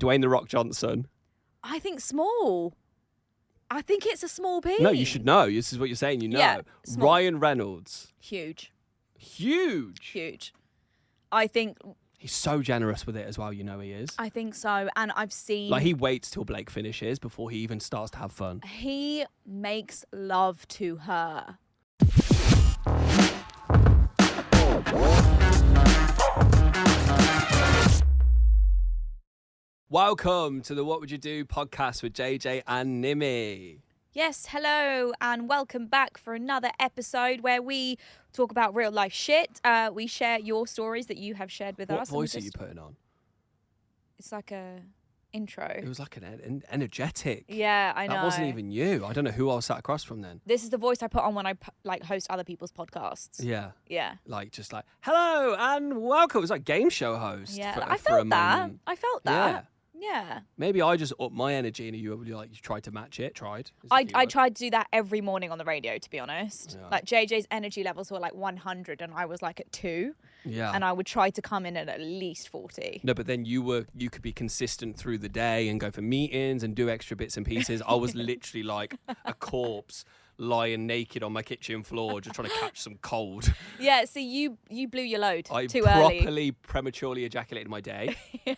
Dwayne The Rock Johnson. I think small. I think it's a small piece. No, you should know. This is what you're saying. You know. Yeah, small. Ryan Reynolds. Huge. Huge. I think... He's so generous with it as well, you know he is. I think so. And I've seen... Like, he waits till Blake finishes before he even starts to have fun. He makes love to her. Welcome to the What Would You Do podcast with JJ and Nimi. Yes, hello, and welcome back for another episode where we talk about real life shit. We share your stories that you have shared with us. What voice are you putting on? It's like a intro. It was like an energetic. Yeah, I know. That wasn't even you. I don't know who I sat across from then. This is the voice I put on when I host other people's podcasts. Yeah. Yeah. Like, just like, hello and welcome. It was like game show host. Yeah, for, I for a felt that. moment. I felt that. Yeah. Yeah. Maybe I just upped my energy and you tried to match it. I tried to do that every morning on the radio, to be honest. Yeah. Like JJ's energy levels were like 100 and I was like at 2. Yeah. And I would try to come in at least 40. No, but then you could be consistent through the day and go for meetings and do extra bits and pieces. I was literally like a corpse lying naked on my kitchen floor just trying to catch some cold. Yeah, so you blew your load I too early. properly prematurely ejaculated my day. Yeah.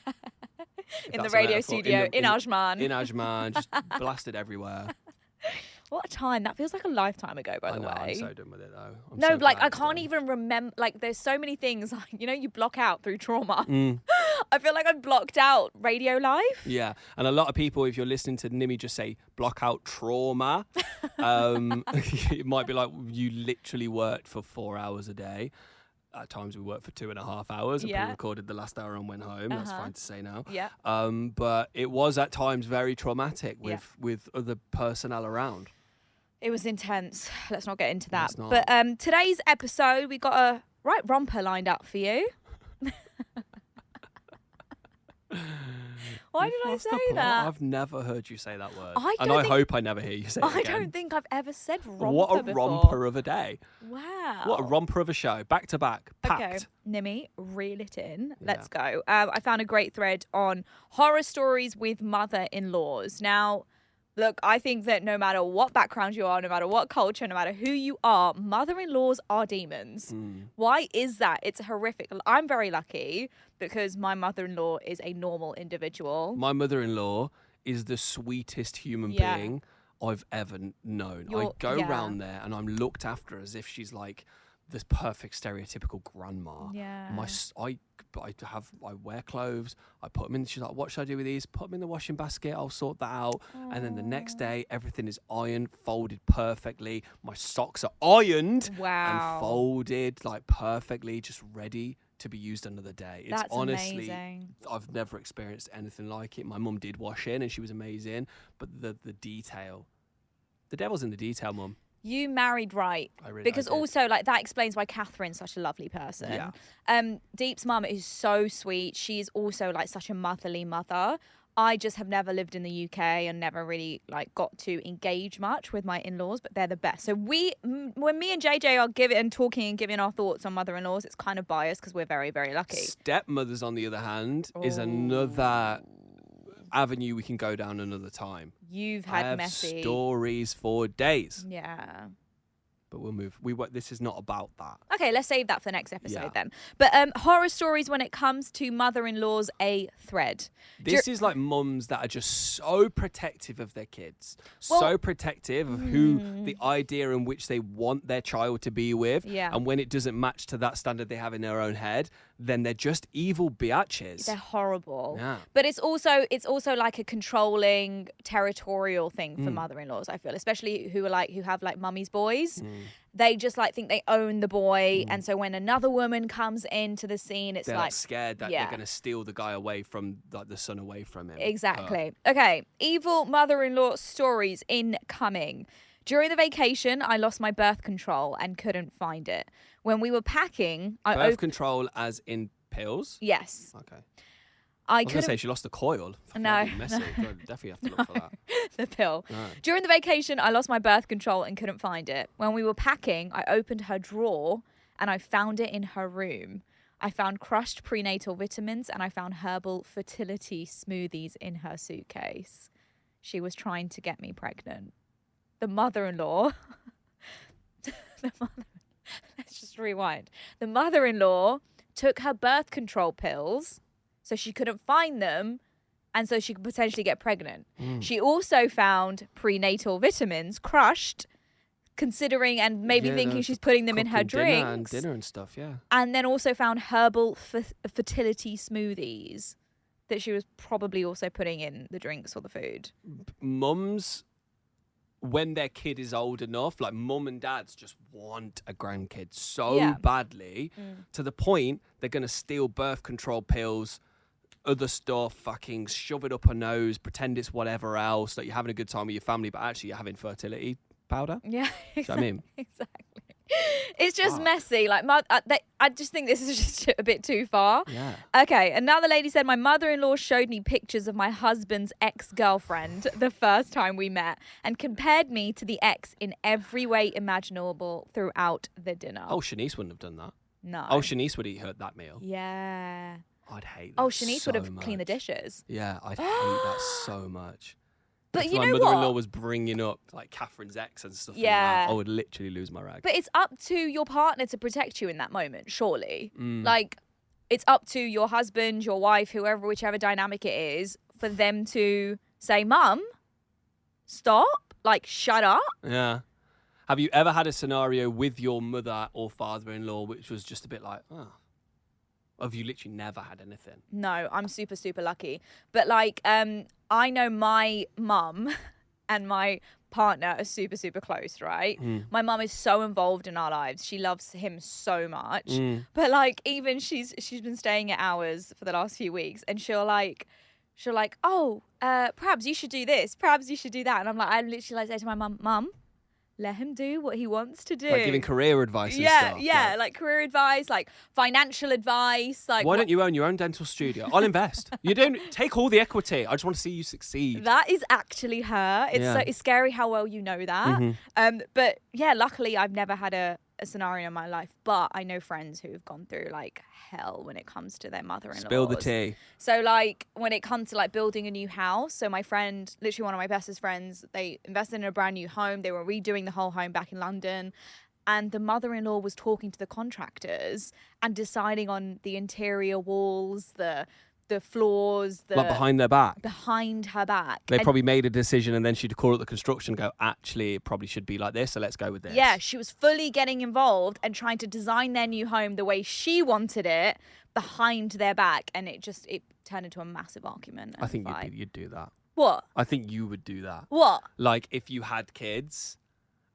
In the radio studio, in Ajman. In Ajman, just blasted everywhere. What a time. That feels like a lifetime ago, by the way. I'm so done with it, though. No, like, I can't even remember. Like, there's so many things, like, you block out through trauma. I feel like I've blocked out radio life. Yeah. And a lot of people, if you're listening to Nimi just say, block out trauma, it might be like you literally worked for 4 hours a day. At times we worked for 2.5 hours and pre-recorded the last hour and went home. That's fine to say now. Yeah. But it was at times very traumatic with other personnel around. It was intense. Let's not get into that. But today's episode, we got a right romper lined up for you. Why did I say that? I've never heard you say that word. I hope I never hear you say it again. I don't think I've ever said romper What a before. romper of a day. Wow. What a romper of a show. Back to back. Packed. Okay, Nimi, reel it in. Let's go. I found a great thread on horror stories with mother-in-laws. Now, look, I think that no matter what background you are, no matter what culture, no matter who you are, mother-in-laws are demons. Why is that? It's horrific. I'm very lucky because my mother-in-law is a normal individual. My mother-in-law is the sweetest human being I've ever known. I go round there and I'm looked after as if she's like this perfect stereotypical grandma. Yeah. I wear clothes. I put them in. She's like, "What should I do with these? Put them in the washing basket. I'll sort that out." Aww. And then the next day, everything is ironed, folded perfectly. My socks are ironed and folded like perfectly, just ready to be used another day. It's honestly amazing. I've never experienced anything like it. My mum did wash in and she was amazing, but the detail, the devil's in the detail, mum. You married right. Because also, like, that explains why Catherine's such a lovely person. Yeah. Deep's mum is so sweet. She's also, like, such a motherly mother. I just have never lived in the UK and never really, like, got to engage much with my in-laws, but they're the best. So when me and JJ are talking and giving our thoughts on mother-in-laws, it's kind of biased because we're very, very lucky. Stepmothers, on the other hand, is another avenue we can go down another time. You've had messy stories for days. Yeah. But we'll move. This is not about that. Okay, let's save that for the next episode then. But horror stories when it comes to mother-in-laws, a thread. This is like mums that are just so protective of their kids. So protective of who the idea in which they want their child to be with. Yeah. And when it doesn't match to that standard they have in their own head, then they're just evil biatches. They're horrible. Yeah. But it's also like a controlling, territorial thing for mother-in-laws, I feel, especially who have like mummy's boys. They just like think they own the boy, and so when another woman comes into the scene, it's they're like scared that they're going to steal the guy away from, like, the son away from him. Exactly. Okay, evil mother-in-law stories incoming. During the vacation, I lost my birth control and couldn't find it. When we were packing, birth control as in pills? Yes. Okay. I was going to say she lost the coil. No. Messy. Definitely have to look for that. The pill. No. During the vacation, I lost my birth control and couldn't find it. When we were packing, I opened her drawer and I found it in her room. I found crushed prenatal vitamins, and I found herbal fertility smoothies in her suitcase. She was trying to get me pregnant. The mother-in-law, let's just rewind. The mother-in-law took her birth control pills so she couldn't find them, and so she could potentially get pregnant. She also found prenatal vitamins crushed, considering and maybe thinking she's putting them in her drinks. Dinner and stuff, yeah. And then also found herbal fertility smoothies that she was probably also putting in the drinks or the food. Mums, when their kid is old enough, like mum and dads just want a grandkid so badly to the point they're going to steal birth control pills, other stuff, fucking shove it up her nose, pretend it's whatever else, that you're having a good time with your family, but actually you're having fertility powder. Yeah, exactly. Do you know what I mean? Exactly. It's just messy. Like, I just think this is just a bit too far. Yeah. Okay, another lady said, my mother-in-law showed me pictures of my husband's ex-girlfriend the first time we met and compared me to the ex in every way imaginable throughout the dinner. Oh, Shanice wouldn't have done that. No. Oh, Shanice would eat that meal. Yeah. I'd hate that. Oh, Shanice so would have much. cleaned the dishes. Yeah, I'd hate that so much. But if you my know mother-in-law what? was bringing up like Catherine's ex and stuff like Yeah. that, I would literally lose my rag. But it's up to your partner to protect you in that moment, surely. Like, it's up to your husband, your wife, whoever, whichever dynamic it is, for them to say, Mum, stop, like, shut up. Yeah. Have you ever had a scenario with your mother or father-in-law which was just a bit like, oh, have you literally never had anything? No, I'm super, super lucky. But, like, I know my mum and my partner are super, super close, right? My mum is so involved in our lives. She loves him so much. But, like, even she's been staying at ours for the last few weeks, and she'll like, oh, perhaps you should do this. Perhaps you should do that. And I'm like, I literally like say to my mum, let him do what he wants to do. Like giving career advice and stuff. Yeah, like career advice, like financial advice. Like, why don't you own your own dental studio? I'll invest. You don't take all the equity. I just want to see you succeed. That is actually her. It's scary how well you know that. But yeah, luckily I've never had a scenario in my life, but I know friends who've gone through like hell when it comes to their mother-in-law. Spill the tea. So like when it comes to like building a new house, so my friend, literally one of my bestest friends, they invested in a brand new home. They were redoing the whole home back in London. And the mother-in-law was talking to the contractors and deciding on the interior walls, the floors, like behind their back. Behind her back. They probably made a decision and then she'd call up the construction and go, actually, it probably should be like this, so let's go with this. Yeah, she was fully getting involved and trying to design their new home the way she wanted it behind their back. And it turned into a massive argument. I think you'd do that. What? I think you would do that. What? Like if you had kids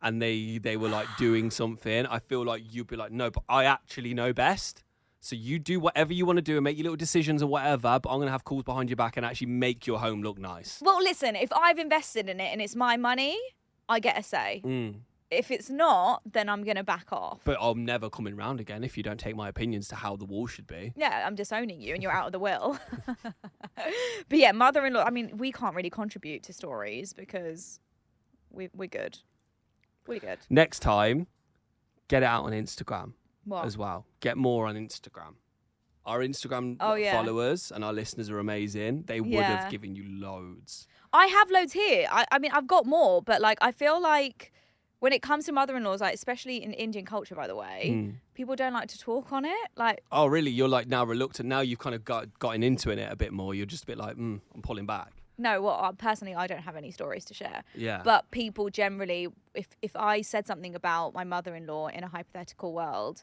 and they were like doing something, I feel like you'd be like, no, but I actually know best. So you do whatever you want to do and make your little decisions or whatever, but I'm going to have calls behind your back and actually make your home look nice. Well, listen, if I've invested in it and it's my money, I get a say. If it's not, then I'm going to back off. But I'm never coming round again if you don't take my opinions to how the wall should be. Yeah, I'm disowning you and you're out of the will. But yeah, mother-in-law, I mean, we can't really contribute to stories because we're good. We're good. Next time, get it out on Instagram. What? As well. Get more on Instagram. Our Instagram followers and our listeners are amazing. They would have given you loads. I have loads here. I mean, I've got more, but like, I feel like when it comes to mother-in-laws, like especially in Indian culture, by the way, people don't like to talk on it. Like, oh, really? You're like now reluctant. Now you've kind of gotten into it a bit more. You're just a bit like, I'm pulling back. No, well, personally, I don't have any stories to share. Yeah. But people generally, if I said something about my mother-in-law in a hypothetical world,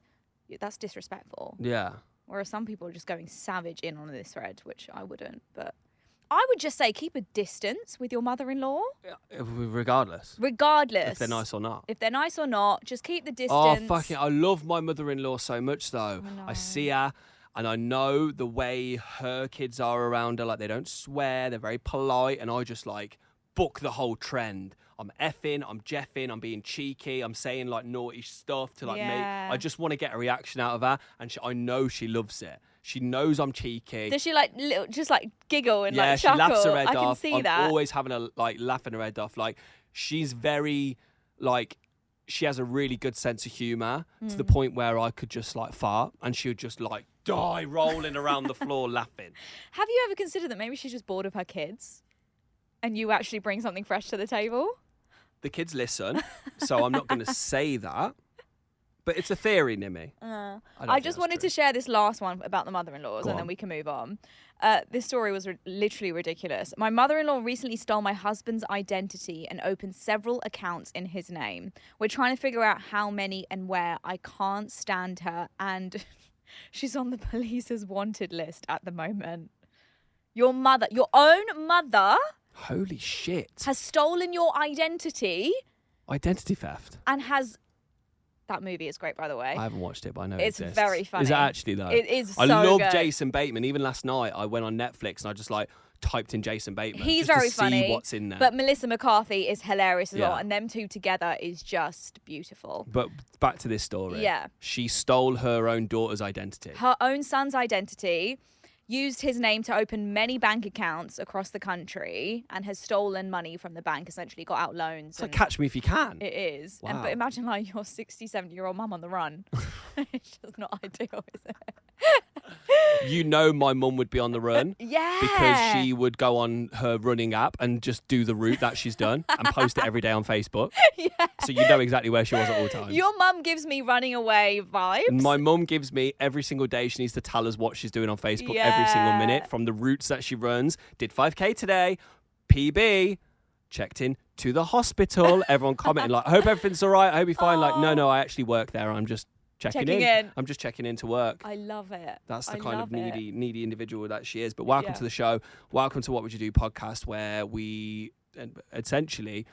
that's disrespectful. Yeah. Whereas some people are just going savage in on this thread, which I wouldn't. But I would just say keep a distance with your mother-in-law. Regardless. Regardless. If they're nice or not. If they're nice or not, just keep the distance. Oh, fucking, I love my mother-in-law so much, though. I see her and I know the way her kids are around her. Like, they don't swear. They're very polite. And I just, like, book the whole trend. I'm effing, I'm jeffing, I'm being cheeky, I'm saying like naughty stuff to like make. I just want to get a reaction out of her, and I know she loves it. She knows I'm cheeky. Does she like just like giggle and like she chuckle? laughs her head off. I can see I'm that. always having a like laughing her head off. Like she's very like she has a really good sense of humour to the point where I could just like fart and she would just like die rolling around the floor laughing. Have you ever considered that maybe she's just bored of her kids and you actually bring something fresh to the table? The kids listen, so I'm not going to say that. But it's a theory, Nimi. I just wanted to share this last one about the mother-in-laws, and then we can move on. This story was literally ridiculous. My mother-in-law recently stole my husband's identity and opened several accounts in his name. We're trying to figure out how many and where. I can't stand her, and she's on the police's wanted list at the moment. Your own mother... Holy shit. ...has stolen your identity. Identity theft. And has... That movie is great, by the way. I haven't watched it, but I know it's it exists. Very funny. Is it actually, though? It is so I love good. Jason Bateman. Even last night, I went on Netflix and I just typed in Jason Bateman. He's just very to funny. See what's in there. But Melissa McCarthy is hilarious as well. And them two together is just beautiful. But back to this story. Yeah. She stole her own daughter's identity. Her own son's identity, used his name to open many bank accounts across the country, and has stolen money from the bank, essentially got out loans. It's like Catch Me If You Can. It is. Wow. But imagine your 60, 70-year-old mum on the run. It's just not ideal, is it? You know my mum would be on the run. Yeah. Because she would go on her running app and just do the route that she's done and post it every day on Facebook. Yeah. So you know exactly where she was at all times. Your mum gives me running away vibes. My mum gives me every single day. She needs to tell us what she's doing on Facebook every single minute, from the routes that she runs. Did 5K today, PB, checked in to the hospital. Everyone commenting like, I hope everything's all right. I hope you're fine. Like, no, I actually work there. I'm just checking in. I'm just checking in to work. I love it. That's the kind of needy individual that she is. But welcome to the show. Welcome to What Would You Do podcast, where we essentially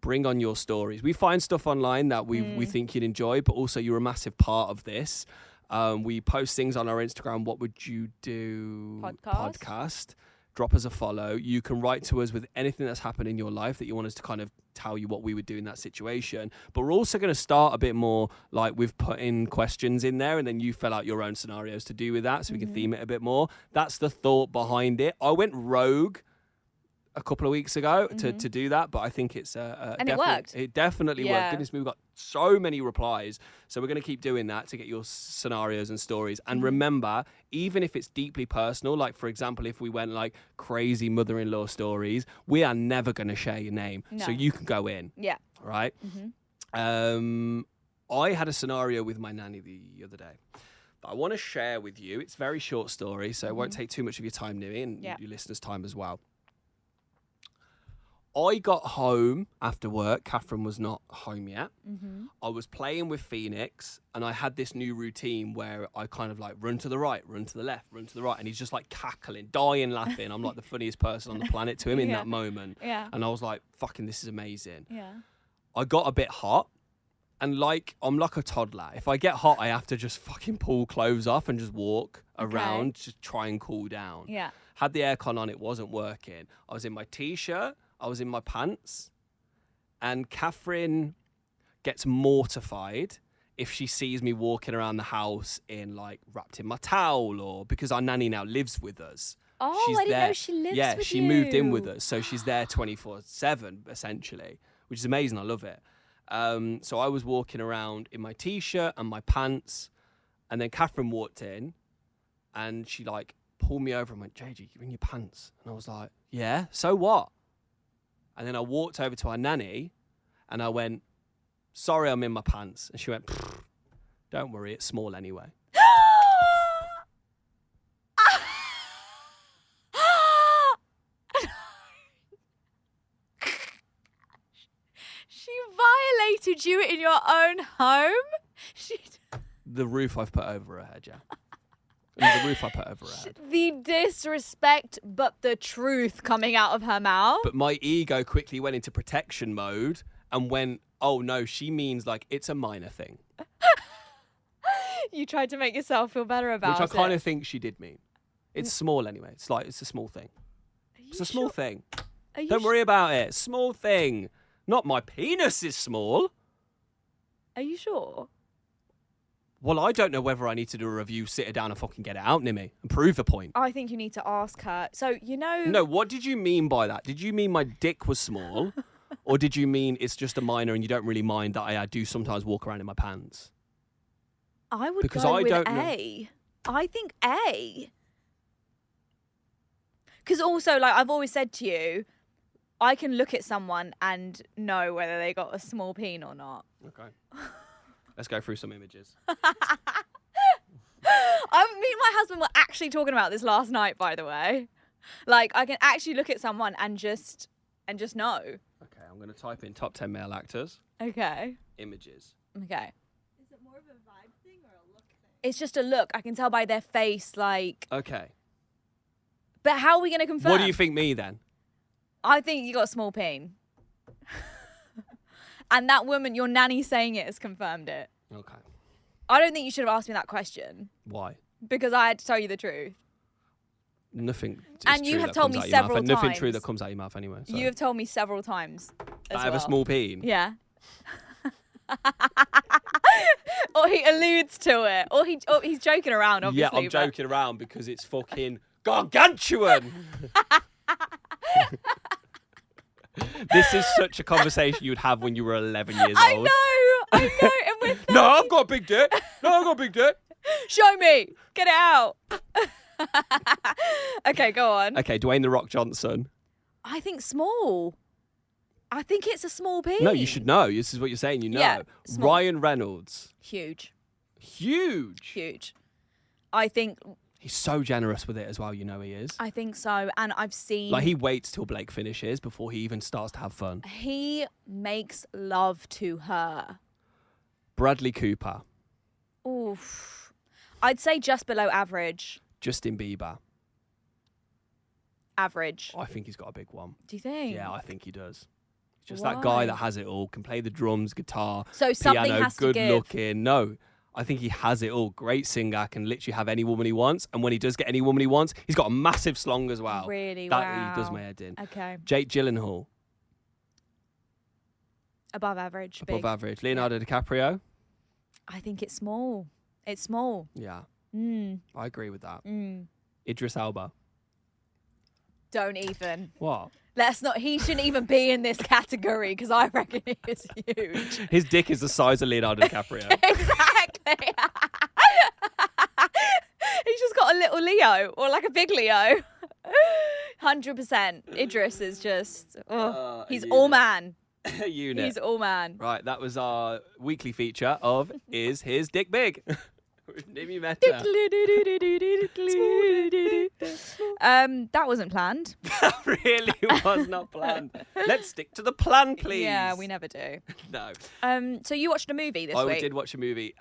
bring on your stories. We find stuff online that we think you'd enjoy, but also you're a massive part of this. We post things on our Instagram, What Would You Do podcast. Drop us a follow. You can write to us with anything that's happened in your life that you want us to kind of tell you what we would do in that situation. But we're also going to start a bit more like we've put in questions in there, and then you fill out your own scenarios to do with that, so we can theme it a bit more. That's the thought behind it. I went rogue a couple of weeks ago to do that, but I think it's and it worked. It definitely worked. Goodness me, we've got so many replies, so we're going to keep doing that to get your scenarios and stories. And remember, even if it's deeply personal, like for example, if we went like crazy mother-in-law stories, we are never going to share your name, so you can go in. Yeah. Right. I had a scenario with my nanny the other day that I want to share with you. It's a very short story, so it won't take too much of your time, Nimi, and your listeners' time as well. I got home after work. Catherine was not home yet. I was playing with Phoenix, and I had this new routine where I kind of like run to the right, run to the left, run to the right, and he's just like cackling, dying laughing. I'm like the funniest person on the planet to him in that moment. Yeah. And I was like, fucking, this is amazing. Yeah. I got a bit hot, and like I'm like a toddler. If I get hot, I have to just fucking pull clothes off and just walk around, just try and cool down. Yeah. Had the aircon on, it wasn't working. I was in my t-shirt, I was in my pants, and Catherine gets mortified if she sees me walking around the house in like wrapped in my towel, or because our nanny now lives with us. Oh, She's I didn't there. know she lives Yeah, with she you. moved in with us, so she's there 24/7 essentially, which is amazing. I love it. So I was walking around in my t-shirt and my pants, and then Catherine walked in, and she like pulled me over and went, JJ, you're in your pants. And I was like, yeah, so what? And then I walked over to our nanny and I went, sorry, I'm in my pants. And she went, don't worry, it's small anyway. She violated you in your own home? The roof I've put over her head, yeah. The roof I put over her head. The disrespect, but the truth coming out of her mouth. But my ego quickly went into protection mode and went, oh no, she means like it's a minor thing. You tried to make yourself feel better about it. Which I kind of think she did mean. It's small anyway. It's like, it's a small thing. It's a small thing. Don't worry about it. Small thing. Not my penis is small. Are you sure? Well, I don't know whether I need to do a review, sit her down and fucking get it out, Nimi, and prove the point. I think you need to ask her. So, No, what did you mean by that? Did you mean my dick was small? Or did you mean it's just a minor and you don't really mind that I do sometimes walk around in my pants? I would Because go I with don't A. I think A. Because also, like I've always said to you, I can look at someone and know whether they got a small peen or not. Okay. Let's go through some images. Me and my husband were actually talking about this last night, by the way. Like, I can actually look at someone and just know. Okay, I'm going to type in top 10 male actors. Okay. Images. Okay. Is it more of a vibe thing or a look thing? It's just a look. I can tell by their face, like. Okay. But how are we going to confirm? What do you think me then? I think you got a small peen. And that woman, your nanny saying it has confirmed it. Okay. I don't think you should have asked me that question. Why? Because I had to tell you the truth. Nothing. And you have told me several times. Nothing true that comes out of your mouth anyway. So. You have told me several times. I have a small peen. Yeah. Or he alludes to it. Or he's joking around, obviously. Yeah, I'm joking around because it's fucking gargantuan. This is such a conversation you'd have when you were 11 years old. I know. And we're No, I've got a big dick. Show me. Get it out. Okay, go on. Okay, Dwayne The Rock Johnson. I think small. I think it's a small peen. No, you should know. This is what you're saying. You know. Yeah, small. Ryan Reynolds. Huge. Huge. I think He's so generous with it as well. You know he is. I think so. And I've seen. Like he waits till Blake finishes before he even starts to have fun. He makes love to her. Bradley Cooper. Oof. I'd say just below average. Justin Bieber. Average. I think he's got a big one. Do you think? Yeah, I think he does. Just that guy that has it all, can play the drums, guitar, so something piano, has to good give. looking. No, I think he has it all. Great singer, can literally have any woman he wants. And when he does get any woman he wants, he's got a massive slong as well. Really? That Wow. he does my head in. Okay. Jake Gyllenhaal. Above average. Above big. average. Leonardo DiCaprio. I think it's small. It's small. Yeah, Mm. I agree with that. Mm. Idris Elba. Don't even. What? Let's not. He shouldn't even be in this category because I reckon he is huge. His dick is the size of Leonardo DiCaprio. Exactly. He's just got a little Leo or like a big Leo. 100%. Idris is just. He's all man. Unit. He's all man. Right, that was our weekly feature of Is His Dick Big? With Nimi Mehta. That wasn't planned. That really was not planned. Let's stick to the plan, please. Yeah, we never do. No. So you watched a movie this I week? did watch a movie.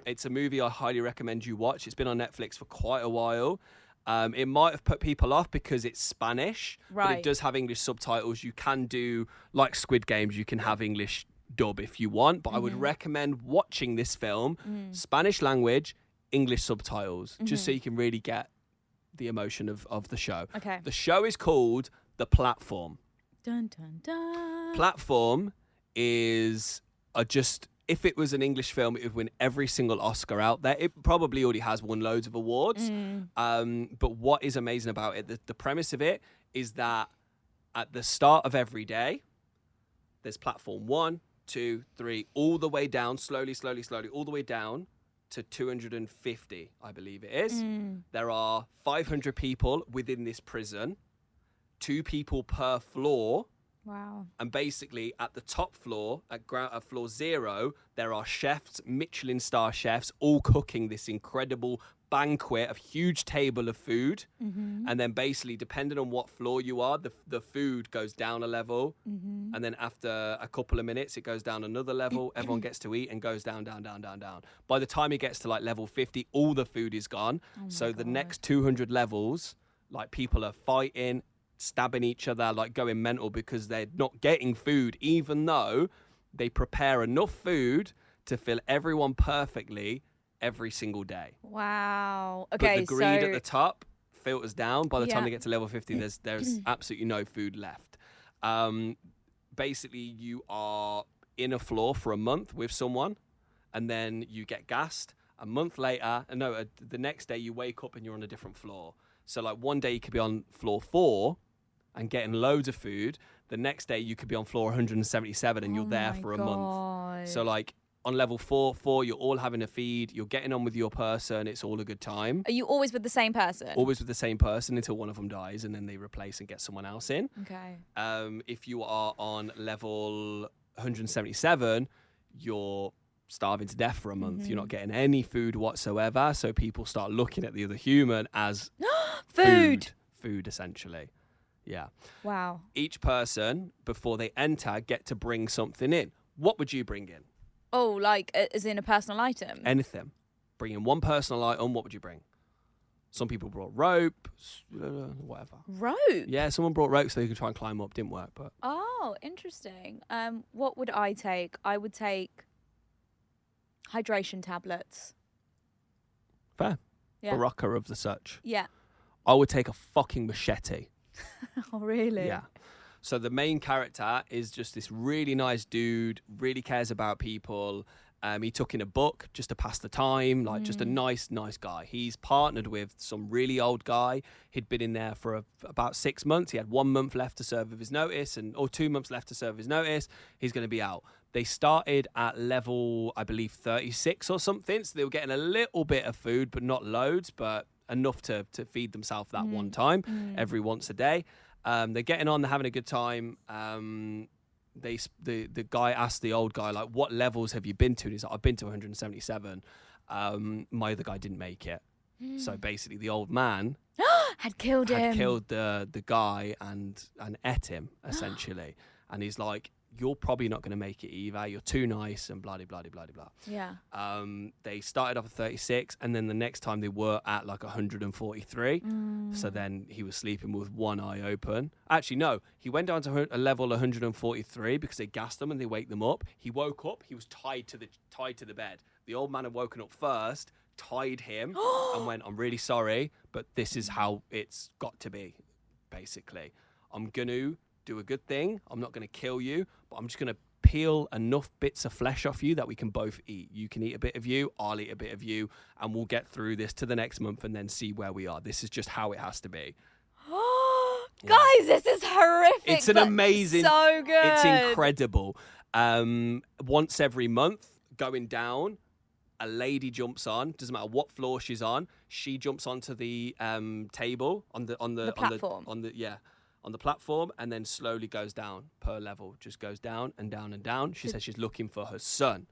It's a movie I highly recommend you watch. It's been on Netflix for quite a while. It might have put people off because it's Spanish, but Right. it does have English subtitles. You can do, like Squid Games, you can have English dub if you want, but I would recommend watching this film, Spanish language, English subtitles, just so you can really get the emotion of the show. Okay. The show is called The Platform. Dun, dun, dun. Platform is if it was an English film, it would win every single Oscar out there. It probably already has won loads of awards. But what is amazing about it, the premise of it is that at the start of every day, there's platform 1, 2, 3, all the way down, slowly, all the way down to 250, I believe it is. There are 500 people within this prison, 2 people per floor. Wow. And basically, at the top floor, at floor 0, there are chefs, Michelin star chefs, all cooking this incredible banquet of huge table of food. And then basically, depending on what floor you are, the food goes down a level. And then after a couple of minutes, it goes down another level. Everyone gets to eat and goes down. By the time it gets to like level 50, all the food is gone. So the next 200 levels, like people are fighting, stabbing each other, like going mental because they're not getting food, even though they prepare enough food to fill everyone perfectly every single day. Wow. But Okay, the greed at the top filters down. By the time they get to level 50, there's absolutely no food left. Basically, you are in a floor for a month with someone, and then you get gassed. A month later, the next day you wake up and you're on a different floor. So like one day you could be on floor 4 and getting loads of food. The next day you could be on floor 177 and you're there for a month. So like on level 4, you're all having a feed. You're getting on with your person. It's all a good time. Are you always with the same person? Always with the same person until one of them dies, and then they replace and get someone else in. Okay. If you are on level 177, you're starving to death for a month. You're not getting any food whatsoever. So people start looking at the other human as Food, essentially. Yeah. Wow. Each person, before they enter, get to bring something in. What would you bring in? Oh, like as in a personal item? Anything. Bring in one personal item. What would you bring? Some people brought rope, whatever. Rope? Yeah, someone brought rope so they could try and climb up. Didn't work, but Oh, interesting. What would I take? I would take hydration tablets. fair. Yeah. Baraka of the such. Yeah. I would take a fucking machete. Oh, really? Yeah. So the main character is just this really nice dude, really cares about people. He took in a book just to pass the time, like just a nice guy. He's partnered with some really old guy. He'd been in there for about 6 months. He had 1 month left to serve of his notice, or 2 months left to serve his notice. He's going to be out. They started at level, I believe, 36 or something. So they were getting a little bit of food, but not loads, but enough to feed themselves that one time, every once a day. They're getting on, they're having a good time. The guy asked the old guy, like, what levels have you been to? And he's like, I've been to 177. My other guy didn't make it. So basically the old man had killed the guy and ate him, essentially. And he's like, you're probably not going to make it either. You're too nice and blah, blah, blah, blah, blah. Yeah. They started off at 36, and then the next time they were at like 143. So then he was sleeping with one eye open. Actually, no, he went down to a level 143 because they gassed them and they wake them up. He woke up. He was tied to the bed. The old man had woken up first, tied him, and went, I'm really sorry, but this is how it's got to be, basically. I'm going to do a good thing. I'm not going to kill you, but I'm just going to peel enough bits of flesh off you that we can both eat. You can eat a bit of you, I'll eat a bit of you, and we'll get through this to the next month and then see where we are. This is just how it has to be. Guys, this is horrific. It's an amazing, so good. It's incredible. Once every month, going down, a lady jumps on. Doesn't matter what floor she's on. She jumps onto the table on the platform. On the platform, and then slowly goes down per level. Just goes down and down and down. She says she's looking for her son.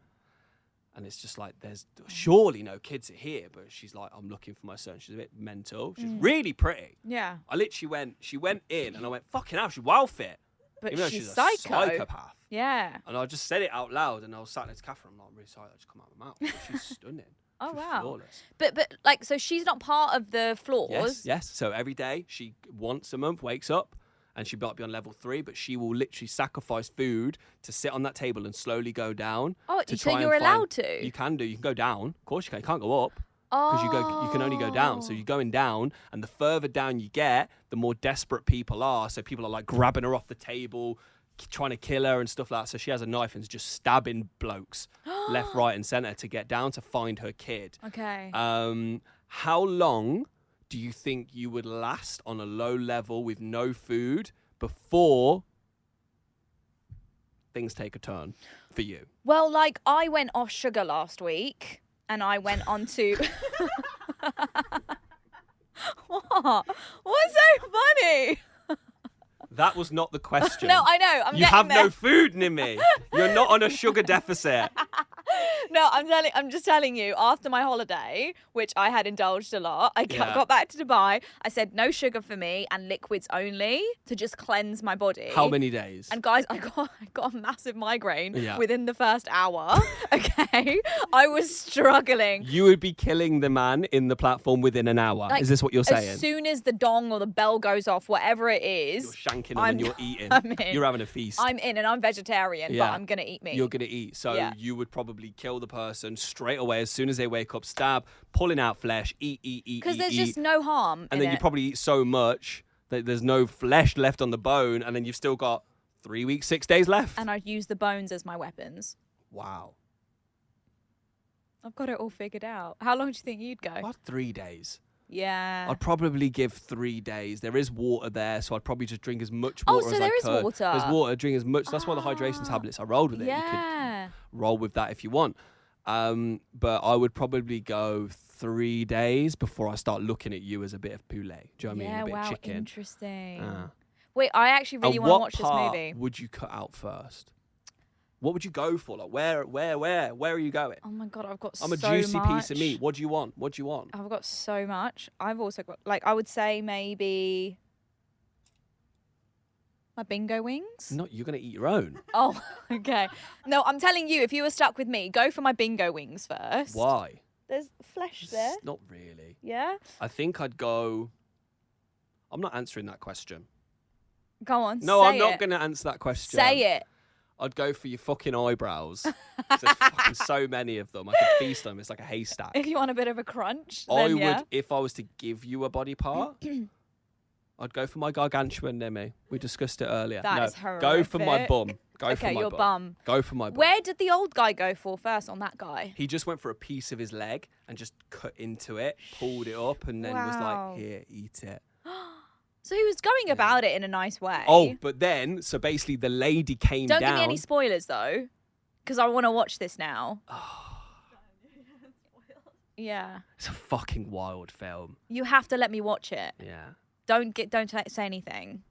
And it's just like, there's surely no kids are here, but she's like, I'm looking for my son. She's a bit mental. She's really pretty. Yeah. I literally went in and I went, fucking hell, she's well fit. But Even though she's she's a psycho. psychopath. Yeah. And I just said it out loud, and I was sat next to Catherine. I'm like, I'm really sorry, that just come out of my mouth. But she's stunning. Oh, She's wow. flawless. But like, so she's not part of the floors? Yes. So every day, she once a month wakes up, and she might be on level 3, but she will literally sacrifice food to sit on that table and slowly go down. Oh, to so try you're and find, allowed to? You can do. You can go down. Of course you can. You can't go up. Because you can only go down. So you're going down, and the further down you get, the more desperate people are. So people are like grabbing her off the table, trying to kill her and stuff like that. So she has a knife and is just stabbing blokes left, right, and centre to get down to find her kid. Okay. How long do you think you would last on a low level with no food before things take a turn for you? Well, like, I went off sugar last week, and I went on to... What? What's so funny? That was not the question. No, I know. You have no food, Nimi. You're not on a sugar deficit. No, I'm just telling you, after my holiday, which I had indulged a lot, I got back to Dubai. I said no sugar for me and liquids only to just cleanse my body. How many days? And guys, I got a massive migraine within the first hour. Okay. I was struggling. You would be killing the man in the platform within an hour. Like, is this what you're saying? As soon as the dong or the bell goes off, whatever it is, you're shanking him and you're eating. I'm in. You're having a feast. I'm in, and I'm vegetarian, but I'm going to eat meat. You're going to eat. So you would probably kill the person straight away as soon as they wake up, stab, pulling out flesh, eat. Because there's just no harm and then you probably eat so much that there's no flesh left on the bone, and then you've still got 3 weeks, 6 days left. And I'd use the bones as my weapons. Wow. I've got it all figured out. How long do you think you'd go? About 3 days. Yeah. I'd probably give 3 days. There is water there, so I'd probably just drink as much Oh, water so as there I is could. water. There's water. Drink as much. That's why the hydration tablets I rolled with it. You Yeah. could roll with that if you want. But I would probably go 3 days before I start looking at you as a bit of poulet. Do you know what I mean? Yeah, A bit wow, of chicken. interesting. Wait, I actually really And want to what watch this part movie. would you cut out first? What would you go for? Like where are you going? Oh my god, I've got I'm a so juicy much. piece of meat. What do you want? What do you want? I've got so much. I've also got, like, I would say maybe my bingo wings. Not you're gonna eat your own. Oh, okay. No, I'm telling you, if you were stuck with me, go for my bingo wings first. Why? There's flesh there. Not really. Yeah? I think I'd go. I'm not answering that question. Go on. No, say I'm not it. going to answer that question. Say it. I'd go for your fucking eyebrows. There's fucking so many of them. I could feast them. It's like a haystack. If you want a bit of a crunch, I then would, yeah. if I was to give you a body part, I'd go for my gargantuan, Nimi. We discussed it earlier. That no, is go for my horrific. bum. Go for Okay, my your bum. bum. Go for my bum. Where did the old guy go for first on that guy? He just went for a piece of his leg and just cut into it, pulled it up, and then was Wow. like, "Here, eat it." So he was going about it in a nice way. Oh, but then, so basically, the lady came Don't down. give me any spoilers though, because I want to watch this now. Yeah. It's a fucking wild film. You have to let me watch it. Yeah. Don't say anything.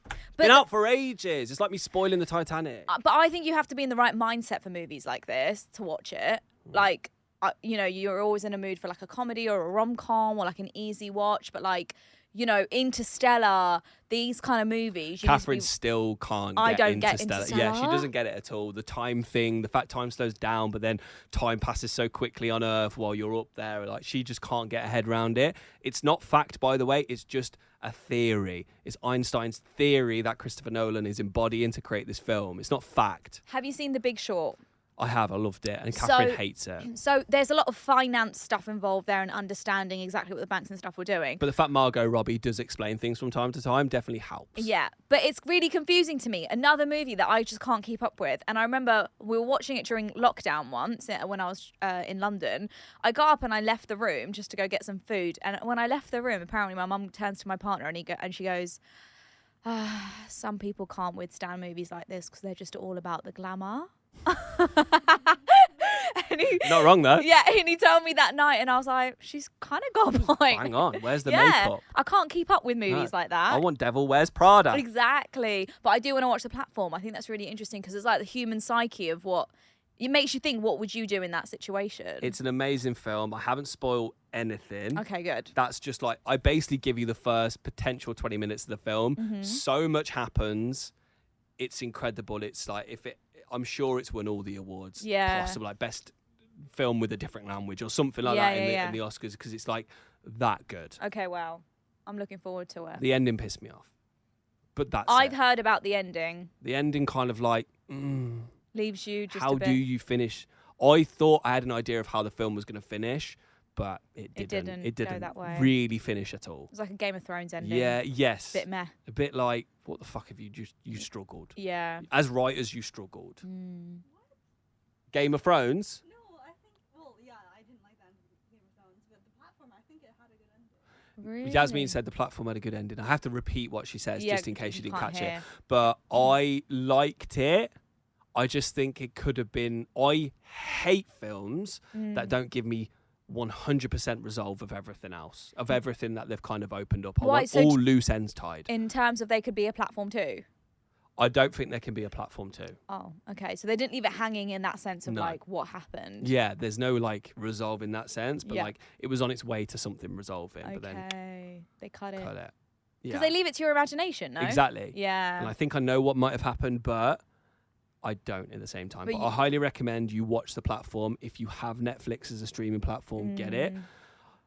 Been But out for ages. It's like me spoiling the Titanic. but I think you have to be in the right mindset for movies like this to watch it. Like, you know, you're always in a mood for like a comedy or a rom-com or like an easy watch. But like, you know, Interstellar, these kind of movies. You need to Catherine be- still can't I get don't get Interstellar. Yeah, she Interstellar. doesn't get it at all. The time thing, the fact time slows down, but then time passes so quickly on Earth while you're up there. Like, she just can't get her head around it. It's not fact, by the way. It's just a theory. It's Einstein's theory that Christopher Nolan is embodying to create this film. It's not fact. Have you seen The Big Short? I have. I loved it. And Catherine So- hates it. So there's a lot of finance stuff involved there and understanding exactly what the banks and stuff were doing. But the fact Margot Robbie does explain things from time to time definitely helps. Yeah, but it's really confusing to me. Another movie that I just can't keep up with. And I remember we were watching it during lockdown once when I was in London. I got up and I left the room just to go get some food. And when I left the room, apparently my mum turns to my partner and she goes, some people can't withstand movies like this because they're just all about the glamour. And Not wrong, though. yeah, and he told me that night, and I was like, she's kind of got a point. Hang on. Where's the yeah, makeup? I can't keep up with movies No. like that. I want Devil Wears Prada. Exactly. But I do want to watch The Platform. I think that's really interesting because it's like the human psyche of what it makes you think, what would you do in that situation? It's an amazing film. I haven't spoiled anything. okay, good. That's just like, I basically give you the first potential 20 minutes of the film. Mm-hmm. So much happens. It's incredible. It's like, I'm sure it's won all the awards Yeah. possible, like best film with a different language or something like Yeah, that yeah. in the Oscars, because it's like that good. Okay, wow. I'm looking forward to it. The ending pissed me off. But that's I've it. heard about the ending. The ending kind of like, Leaves you just how a bit. do you finish? I thought I had an idea of how the film was going to finish, but it didn't It go didn't that way. really finish at all. It's like a Game of Thrones ending. Yeah, yes. Bit meh. A bit like, what the fuck have you just, you struggled. Yeah. As writers, you struggled. Mm. Game of Thrones? No, I think. Well, yeah, I didn't like that in Game of Thrones, but the platform, I think it had a good ending. Really? Jasmine said the platform had a good ending. I have to repeat what she says Yeah, just in case you didn't can't catch it. hear. But I liked it. I just think it could have been. I hate films Mm. that don't give me 100% resolve of everything else, of everything that they've kind of opened up. I Right, want so all loose ends tied. In terms of they could be a platform too. I don't think there can be a platform too. Oh, okay. So they didn't leave it hanging in that sense of No. like what happened. Yeah, there's no like resolve in that sense, but Yeah. like it was on its way to something resolving, but then Okay. They cut it. cut it. Because Yeah, they leave it to your imagination, no? exactly. Yeah. And I think I know what might have happened, but I don't at the same time. But But you- I highly recommend you watch The Platform. If you have Netflix as a streaming platform, get it. Mm.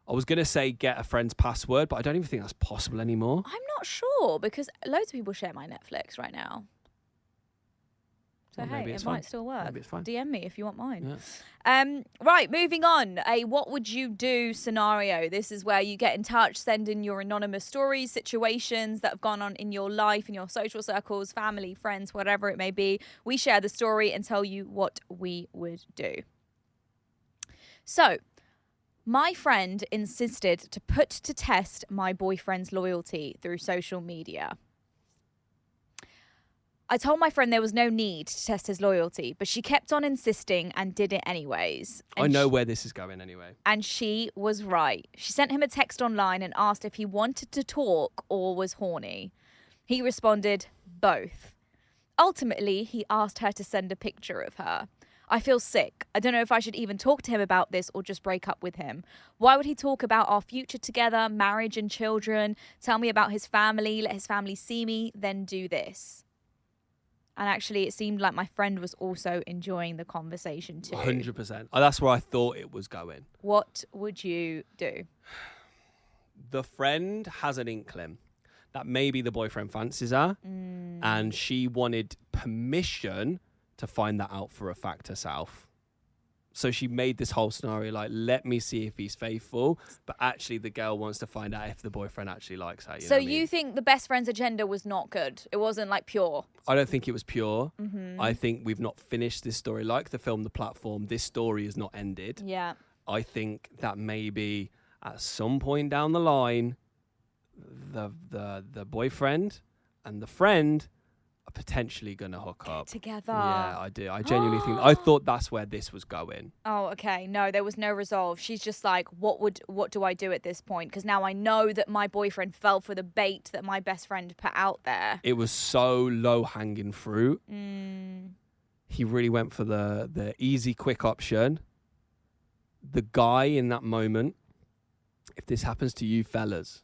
I was going to say get a friend's password, but I don't even think that's possible anymore. I'm not sure because loads of people share my Netflix right now. So Well, hey, maybe it it's might fine. still work. Maybe it's fine. DM me if you want mine. Yeah. Right, moving on. A what would you do scenario. This is where you get in touch, send in your anonymous stories, situations that have gone on in your life, in your social circles, family, friends, whatever it may be. We share the story and tell you what we would do. So, My friend insisted to put to test my boyfriend's loyalty through social media. I told my friend there was no need to test his loyalty, but she kept on insisting and did it anyways. I know where this is going anyway. And she was right. She sent him a text online and asked if he wanted to talk or was horny. He responded, both. Ultimately, he asked her to send a picture of her. I feel sick. I don't know if I should even talk to him about this or just break up with him. Why would he talk about our future together, marriage and children, tell me about his family, let his family see me, then do this? And actually, it seemed like my friend was also enjoying the conversation too. 100%. That's where I thought it was going. What would you do? The friend has an inkling that maybe the boyfriend fancies her, and she wanted permission to find that out for a fact herself. So she made this whole scenario like, let me see if he's faithful. But actually, the girl wants to find out if the boyfriend actually likes her. So you think the best friend's agenda was not good? It wasn't like pure? I don't think it was pure. I think we've not finished this story. Like the film The Platform, this story is not ended. Yeah. I think that maybe at some point down the line, the boyfriend and the friend are potentially going to hook up together. Yeah, I do. I genuinely think. I thought that's where this was going. Oh, okay. No, there was no resolve. She's just like, what do I do at this point? Because now I know that my boyfriend fell for the bait that my best friend put out there. It was so low hanging fruit. He really went for the easy, quick option. The guy in that moment, if this happens to you fellas,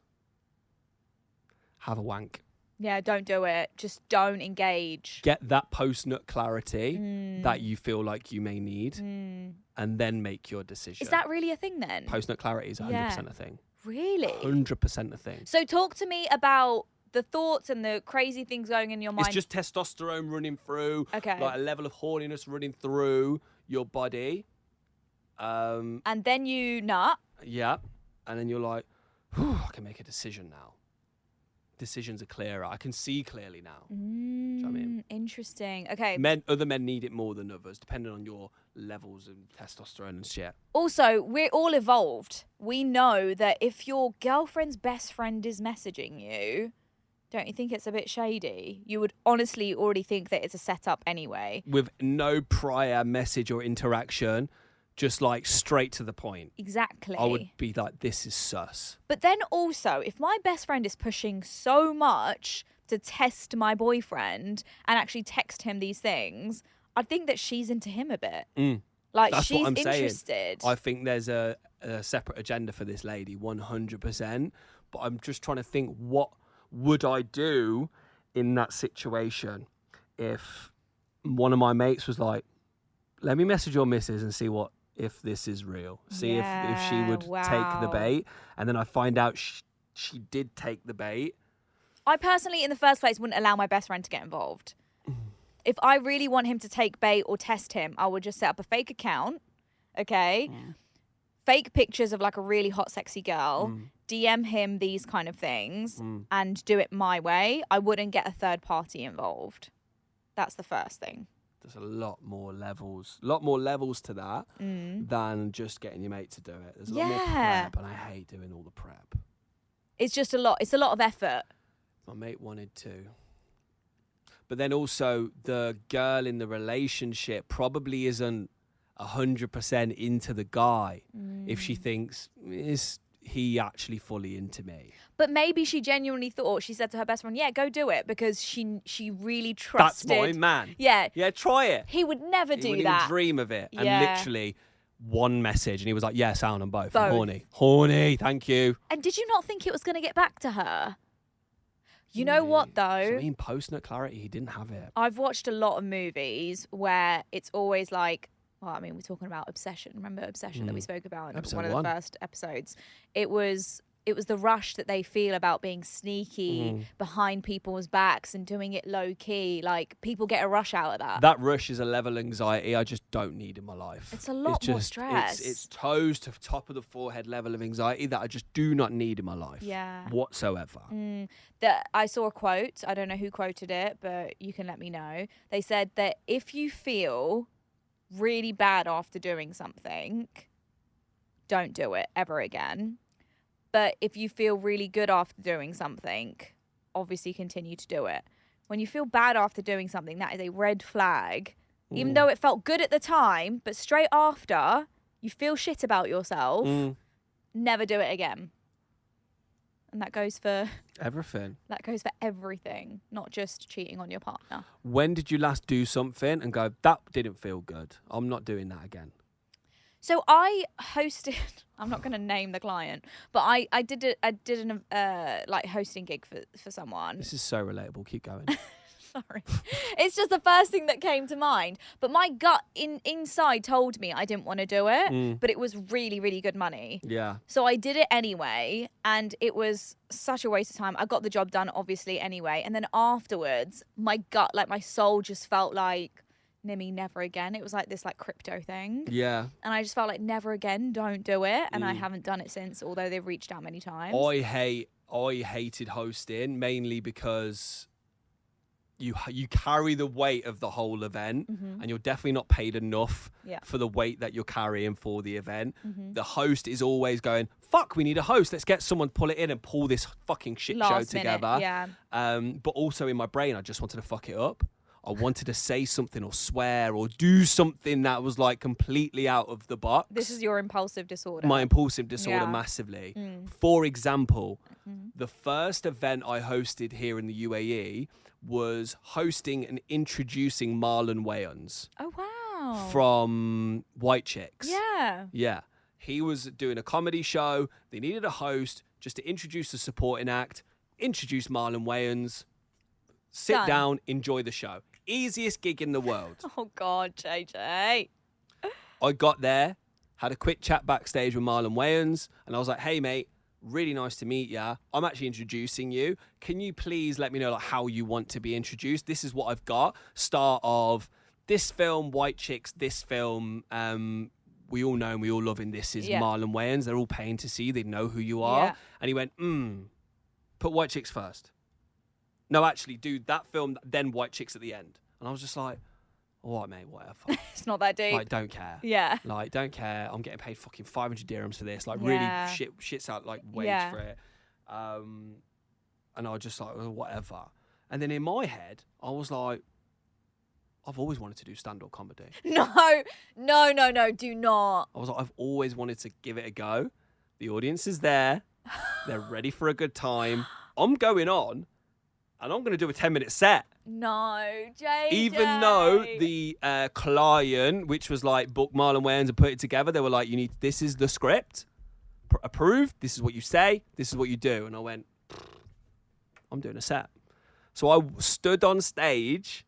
have a wank. Yeah, don't do it. Just don't engage. Get that post-nut clarity that you feel like you may need, and then make your decision. Is that really a thing then? Post-nut clarity is 100% a thing. Really? 100% a thing. So talk to me about the thoughts and the crazy things going in your mind. It's just testosterone running through, okay, like a level of horniness running through your body. And then you nut. Yeah. And then you're like, I can make a decision now. Decisions are clearer. I can see clearly now. Do you know what I mean? Interesting. Okay. Other men need it more than others, depending on your levels of testosterone and shit. Also, we're all evolved. We know that if your girlfriend's best friend is messaging you, don't you think it's a bit shady? You would honestly already think that it's a setup anyway. With no prior message or interaction, just like straight to the point. Exactly. I would be like, this is sus. But then also, if my best friend is pushing so much to test my boyfriend and actually text him these things, I'd think that she's into him a bit. Like, That's she's what I'm interested. saying. I think there's a separate agenda for this lady, 100%. But I'm just trying to think, what would I do in that situation if one of my mates was like, let me message your missus and see if this is real. See if she would take the bait. And then I find out she did take the bait. I personally, in the first place, wouldn't allow my best friend to get involved. If I really want him to take bait or test him, I would just set up a fake account, okay? Fake pictures of like a really hot, sexy girl, DM him these kind of things, and do it my way. I wouldn't get a third party involved. That's the first thing. There's a lot more levels to that than just getting your mate to do it. There's a lot more prep, and I hate doing all the prep. It's just a lot. It's a lot of effort. My mate wanted to. But then also the girl in the relationship probably isn't 100% into the guy if she thinks, is he actually fully into me? But maybe she genuinely thought, she said to her best friend, yeah, go do it, because she really trusted. That's my man. Yeah. Yeah, try it. He would never do he wouldn't that. even dream of it. And Yeah. literally one message and he was like, yeah, sound on both. I'm horny. Horny, thank you. And did you not think it was going to get back to her? You know what, though? I mean, post-nut clarity, he didn't have it. I've watched a lot of movies where it's always like, well, I mean, we're talking about Obsession. Remember Obsession that we spoke about in Episode one of one. the first episodes? It was the rush that they feel about being sneaky behind people's backs and doing it low key. Like, people get a rush out of that. That rush is a level of anxiety I just don't need in my life. It's a lot more stress. It's toes to top of the forehead level of anxiety that I just do not need in my life. Yeah. Whatsoever. I saw a quote. I don't know who quoted it, but you can let me know. They said that if you feel really bad after doing something, don't do it ever again. But if you feel really good after doing something, obviously continue to do it. When you feel bad after doing something, that is a red flag. Even though it felt good at the time, but straight after you feel shit about yourself, never do it again. And that goes for everything. That goes for everything, not just cheating on your partner. When did you last do something and go, that didn't feel good, I'm not doing that again? So I hosted. I'm not going to name the client, but I did an like hosting gig for someone. This is so relatable. Keep going. Sorry, it's just the first thing that came to mind. But my gut inside told me I didn't want to do it, but it was really, really good money. Yeah. So I did it anyway, and it was such a waste of time. I got the job done, obviously, anyway. And then afterwards, my gut, like my soul, just felt like, Nimi, never again. It was like this like crypto thing. Yeah. And I just felt like never again, don't do it. And I haven't done it since, although they've reached out many times. I hated hosting mainly because you carry the weight of the whole event, and you're definitely not paid enough for the weight that you're carrying for the event. The host is always going, fuck, we need a host. Let's get someone, pull it in and pull this fucking shit Last show minute, together. yeah. But also in my brain, I just wanted to fuck it up. I wanted to say something or swear or do something that was like completely out of the box. This is your impulsive disorder. My impulsive disorder massively. For example, the first event I hosted here in the UAE was hosting and introducing Marlon Wayans. Oh, wow. From White Chicks. Yeah. Yeah. He was doing a comedy show. They needed a host just to introduce the supporting act, introduce Marlon Wayans, sit Done. down, enjoy the show. Easiest gig in the world. Oh, God, JJ. I got there, had a quick chat backstage with Marlon Wayans, and I was like, hey, mate, really nice to meet ya. I'm actually introducing you. Can you please let me know like how you want to be introduced? This is what I've got. Start of this film, White Chicks, this film, we all know and we all love, and this is Marlon Wayans. They're all paying to see. They know who you are. Yeah. And he went, put White Chicks first. No, actually, dude, that film, then White Chicks at the end. And I was just like, all right, mate, whatever. It's not that deep. Like, don't care. Yeah. Like, don't care. I'm getting paid fucking 500 dirhams for this. Like, Yeah. really shits out, like, wage for it. And I was just like, whatever. And then in my head, I was like, I've always wanted to do stand-up comedy. No, do not. I was like, I've always wanted to give it a go. The audience is there. They're ready for a good time. I'm going on, and I'm going to do a 10-minute set. No, JJ. Even though the client, which was like book Marlon Wayans and put it together, they were like, this is the script, approved, this is what you say, this is what you do. And I went, I'm doing a set. So I stood on stage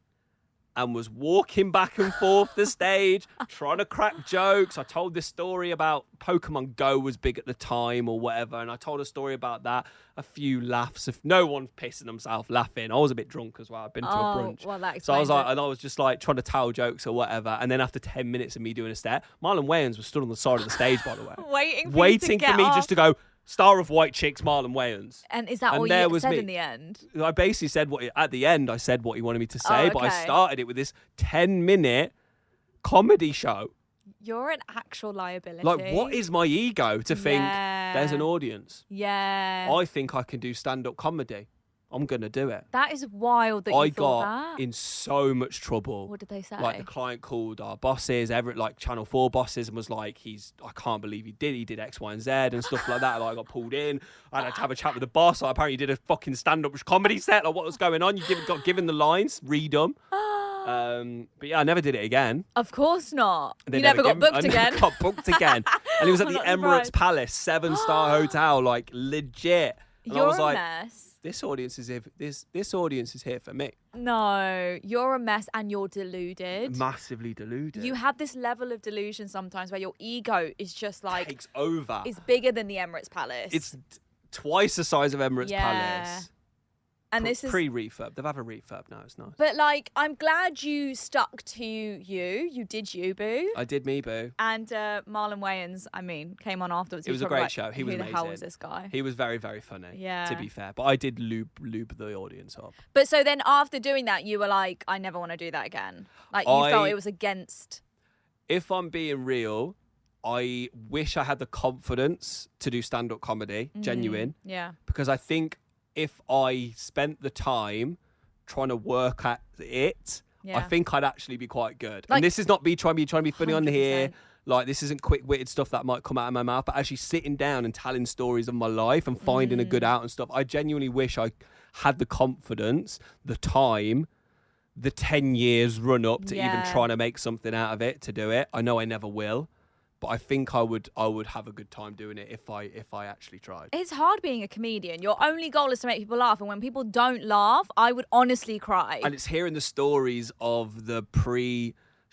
and was walking back and forth the stage, trying to crack jokes. I told this story about Pokemon Go was big at the time or whatever, and I told a story about that. A few laughs. No one pissing themselves laughing. I was a bit drunk as well. I'd been to a brunch. Well, that so I was like, explains it. and I was just like trying to tell jokes or whatever. And then after 10 minutes of me doing a set, Marlon Wayans was stood on the side of the stage, by the way. Waiting for me just to go, star of White Chicks, Marlon Wayans. And is that And all there you was said me. in the end? I basically said at the end, I said what he wanted me to say, but I okay. started it with this 10-minute comedy show. You're an actual liability. Like, what is my ego to think there's an audience? Yeah. I think I can do stand-up comedy. I'm going to do it. That is wild that you I thought got that. in so much trouble. What did they say? Like, the client called our bosses, like Channel 4 bosses, and was like, I can't believe he did X, Y, and Z and stuff like that. Like, I got pulled in. I had to have a chat with the boss. I apparently did a fucking stand-up comedy set. Like, what was going on? Got given the lines, read them. But yeah, I never did it again. Of course not. They You never got booked I again. Never got booked again. And it was at I'm the not Emirates surprised. Palace, 7-star hotel, like legit. And You're I was a like, mess. this audience is this audience is here for me. No, you're a mess and you're deluded. Massively deluded. You have this level of delusion sometimes where your ego is just like takes over. is bigger than the Emirates Palace. It's twice the size of Emirates Yeah. Palace. and this is pre-refurb. They've had a refurb now. It's nice. But like, I'm glad you stuck to you. You did you, boo. I did me, boo. And Marlon Wayans, I mean, came on afterwards. It was a great show. He was Who the hell amazing. was this guy? He was very, very funny. Yeah. To be fair, but I did lube the audience up. But so then after doing that, you were like, I never want to do that again. Like you felt it was against. If I'm being real, I wish I had the confidence to do stand-up comedy, genuine, Yeah. because I think if I spent the time trying to work at it, I think I'd actually be quite good. Like, and this is not me trying to be funny on here. 100%. Like, this isn't quick-witted stuff that might come out of my mouth, but actually sitting down and telling stories of my life and finding a good out and stuff. I genuinely wish I had the confidence, the time, the 10 years run up to even trying to make something out of it, to do it. I know I never will, but I think I would have a good time doing it if I actually tried. It's hard being a comedian. Your only goal is to make people laugh, and when people don't laugh, I would honestly cry. And it's hearing the stories of the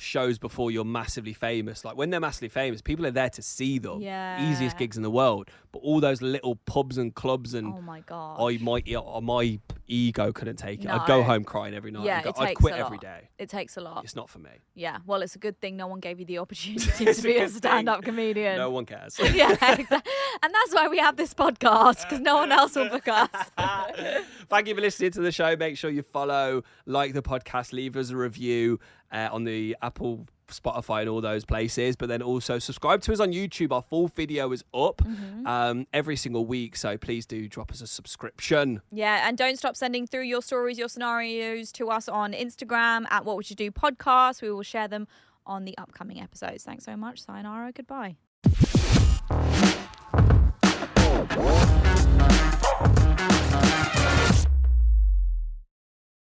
shows before you're massively famous. Like, when they're massively famous, people are there to see them. Yeah. Easiest gigs in the world. But all those little pubs and clubs and oh my god. my ego couldn't take it. No. I'd go home crying every night. Yeah, I'd quit every lot. day. It takes a lot. It's not for me. Yeah. Well, it's a good thing no one gave you the opportunity to be a stand-up comedian. No one cares. Yeah, exactly. And that's why we have this podcast, because no one else will book us. Thank you for listening to the show. Make sure you follow, like the podcast, leave us a review on the Apple, Spotify and all those places, but then also subscribe to us on YouTube. Our full video is up every single week, so please do drop us a subscription. Yeah, and don't stop sending through your stories, your scenarios to us on Instagram at What Would You Do Podcast. We will share them on the upcoming episodes. Thanks so much. Sayonara. Goodbye.